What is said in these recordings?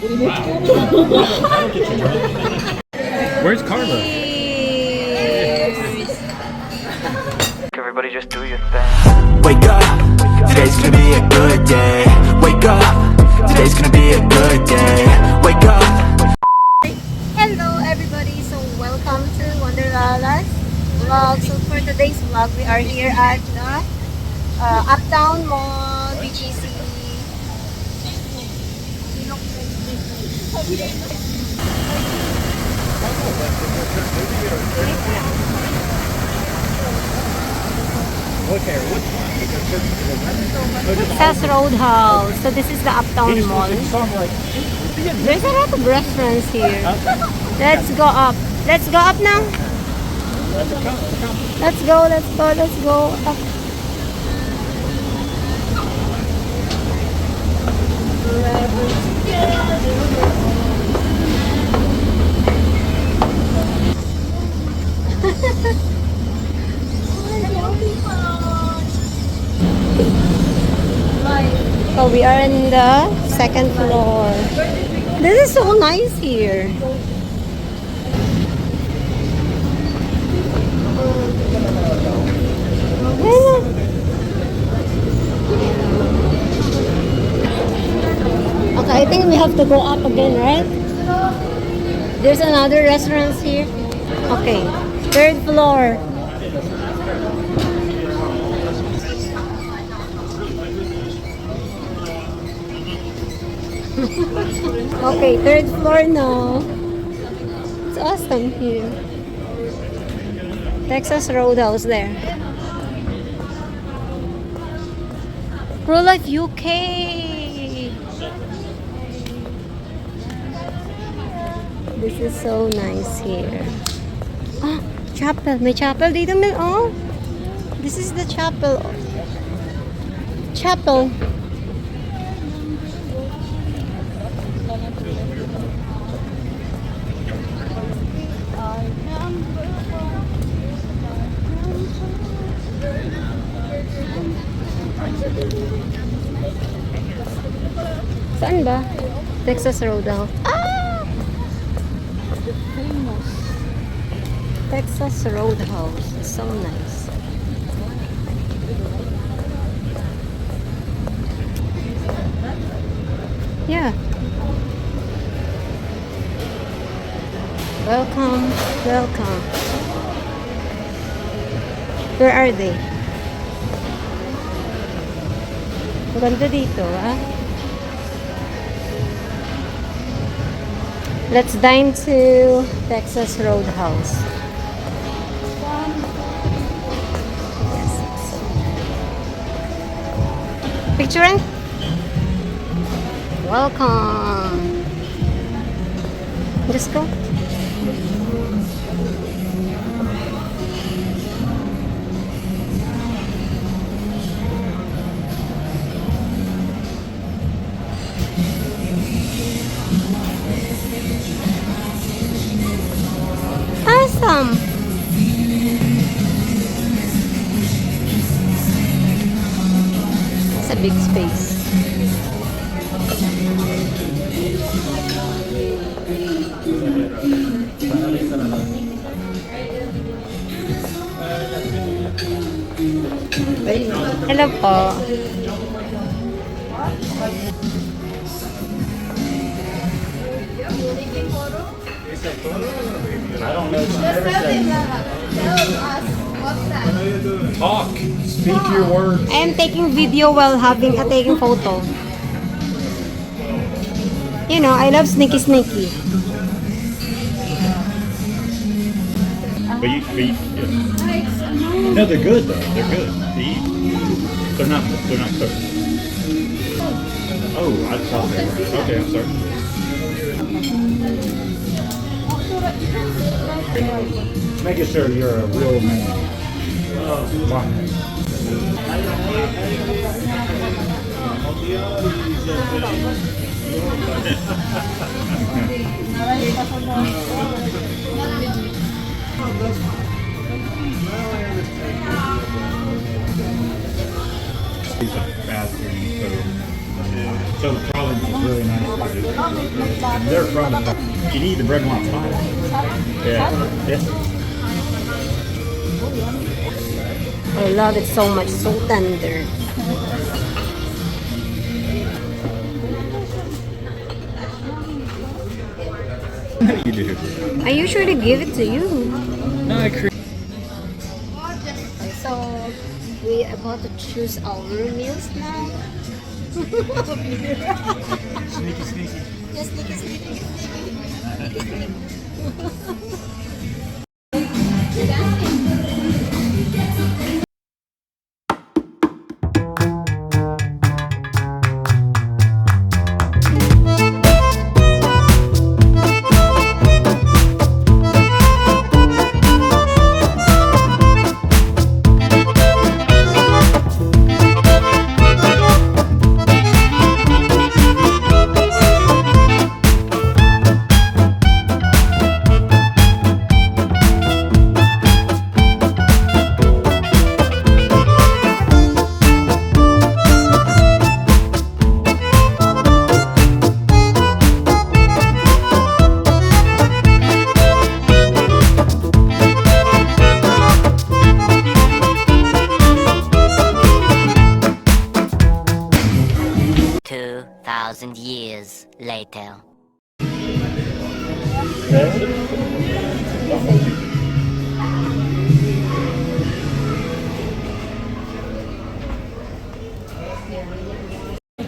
Where's Carla? Everybody just do your thing. Wake up, today's gonna be a good day. Wake up, today's gonna be a good day. Wake up. Hello everybody, so welcome to Wonderlala's vlog. So for today's vlog, we are here at the Uptown Mall, BGC. Texas Roadhouse. So this is the Uptown Mall. There's a lot of restaurants here. Let's go up. Let's go up now. Let's go, let's go, let's go up. So we are in the second floor. This is so nice here. Okay, I think we have to go up again, right? There's another restaurant here. Okay, third floor. Okay, third floor now. It's awesome here. Texas Roadhouse there. Pro Life UK. This is so nice here. Oh, chapel. May chapel dito. Oh, this is the chapel. Chapel. Saan ba? Texas Roadhouse. Ah! Famous. Texas Roadhouse. It's so nice. Yeah. Welcome. Welcome. Where are they? Ang ganda dito, ah. Let's dine to Texas Roadhouse. Yes. Picturing? Welcome. Just go. Awesome. It's a big space. Hello po. I don't know. Talk. Speak your words. I am taking video while taking photo. You know, I love sneaky. But you yeah. No, they're good though. They're good to eat. They're not cooked. Oh, I thought they were. Okay, I'm sorry. Making sure you're a real man. Bathroom, so So the province is really nice. And their province, you can eat the bread once hot. Yeah. Yeah. I love it so much, so tender. You do. I usually give it to you. No, I agree. So we are about to choose our meals now. Sneaky, sneaky. Yes, sneaky, sneaky, sneaky. 2,000 years later.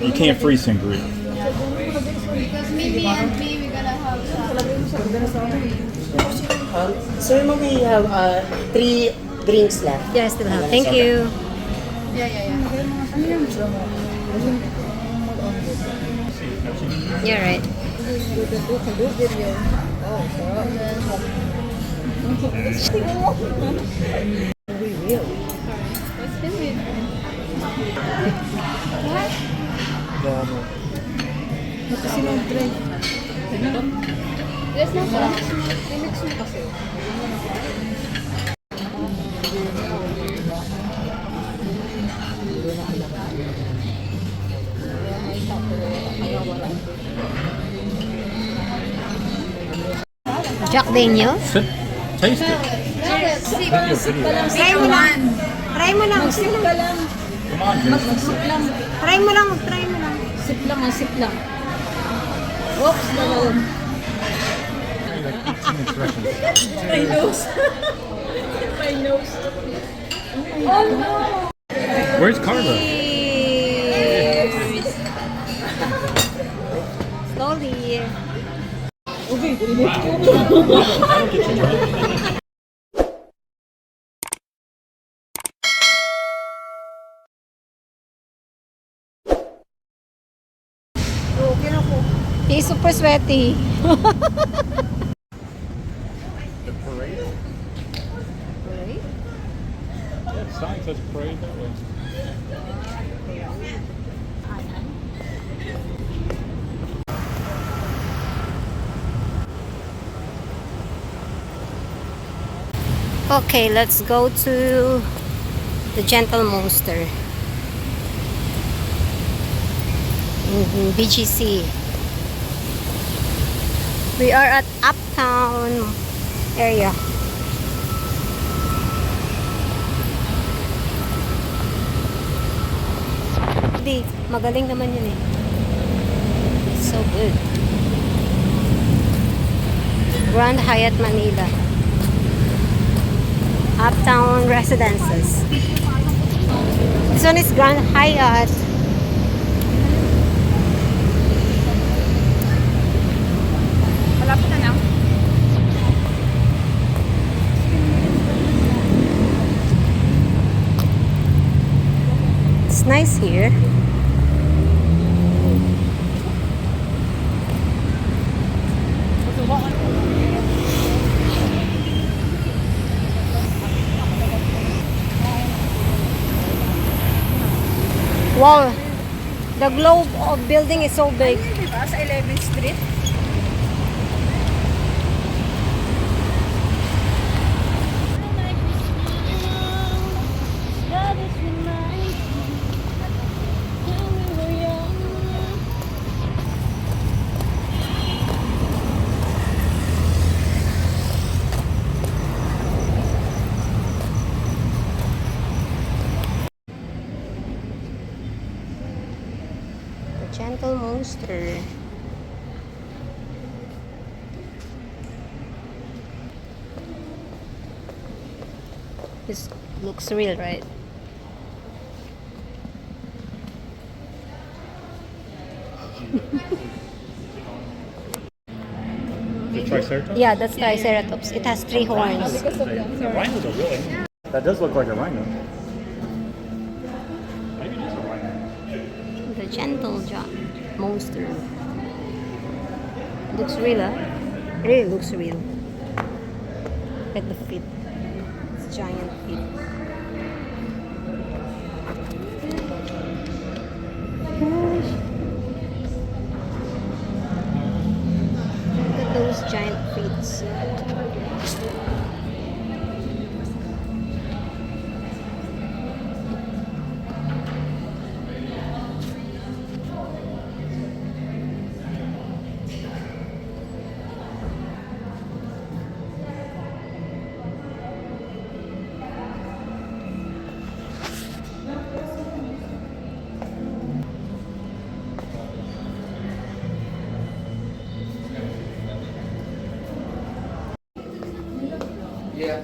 You can't freeze sangria. Because Mimi and me, we're gonna have Sir, we have 3 drinks left. Yes, still have. Thank you. yeah. You're right. What's this with? There's no remix mo kasi. Jack Daniels. Taste it. Try mo lang. Try mo lang. Sip ka lang. Come on, Jason. Try mo lang. Try mo lang. Sip lang, sip lang. Oops, dalawin. My nose. My nose. Oh no! Where's Carla? Slowly. That'll get you drunk. He's super sweaty. The parade? Right? Yeah, sign says parade that way. Okay, let's go to the Gentle Monster in BGC. We are at Uptown area. Di, magaling naman yun eh. So good. Grand Hyatt Manila. Uptown Residences. This one is Grand Hyatt. Malapit na lang. It's nice here. Wow, the globe of building is so big. Diba? Sa 11th Street. monster. This looks real, right? The Triceratops? Yeah, that's Triceratops. It has 3 horns. The rhinos are really. That does look like a rhino. Maybe it is a rhino. The gentle monster. Looks real, huh? Really looks real. Look at the feet. It's giant feet. Gosh. Look at those giant feet. Yeah.